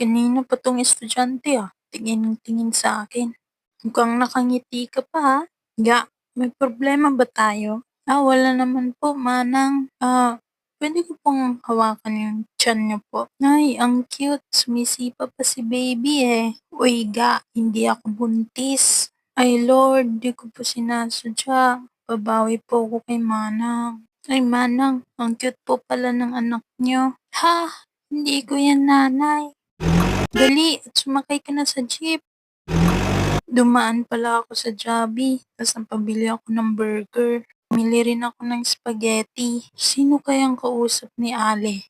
Kanina pa 'tong estudyante, tingin ng tingin sa akin. Mukhang nakangiti ka pa, may problema ba tayo? Wala naman po manang. Puwede ko pong hawakan yung tiyan niyo po? Ay, ang cute, sumisipa pa si baby, eh. Uy, hindi ako buntis. Ay Lord, 'di ko po sinasadya. Babawi po ako kay manang. Ay manang, ang cute po pala ng anak niyo. Ha? Hindi ko yan nanay. Dali at sumakay ka na sa jeep. Dumaan pala ako sa Jollibee, tas napabili ako ng burger. Bumili rin ako ng spaghetti. Sino kayang kausap ni Ale?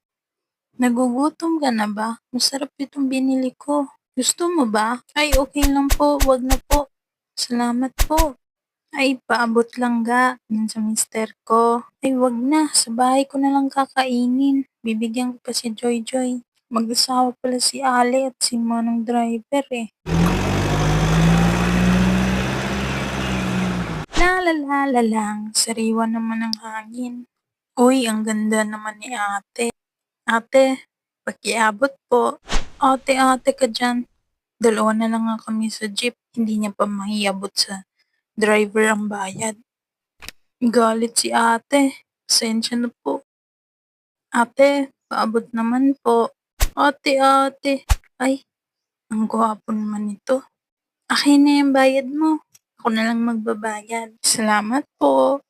Nagugutom ka na ba? Masarap itong binili ko. Gusto mo ba? Ay, okay lang po. Wag na po. Salamat po. Ay, paabot lang yun sa mister ko. Ay, wag na. Sa bahay ko na lang kakainin. Bibigyan ko pa si Joy Joy. Mag-asawa pala si Ale at si Manong driver, eh. La lang, sariwa naman ng hangin. Uy, ang ganda naman ni ate. Ate, pakiabot po. Ate ka dyan. Dalawa na lang nga kami sa jeep. Hindi niya pa maiabot sa driver ang bayad. Galit si ate. Pasensya na po. Ate, paabot naman po. Ate. Ay, ang gwapo naman ito. Akin na yung bayad mo. Ako na lang magbabayad. Salamat po.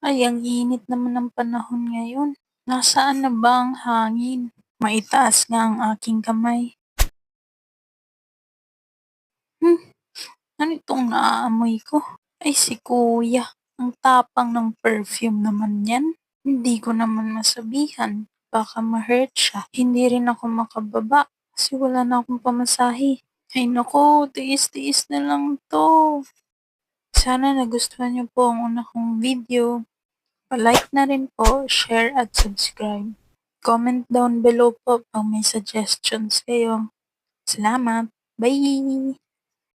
Ay, ang init naman ng panahon ngayon. Nasaan na ba ang hangin? Maitaas nga ang aking kamay. Ano itong naaamoy ko? Ay, si kuya. Ang tapang ng perfume naman yan. Hindi ko naman masabihan. Baka ma-hurt siya. Hindi rin ako makababa kasi wala na akong pamasahe. Ay nako, tiis-tiis na lang to. Sana nagustuhan niyo po ang una kong video. Pa-like na rin po, share at subscribe. Comment down below po kung may suggestions kayo. Salamat. Bye!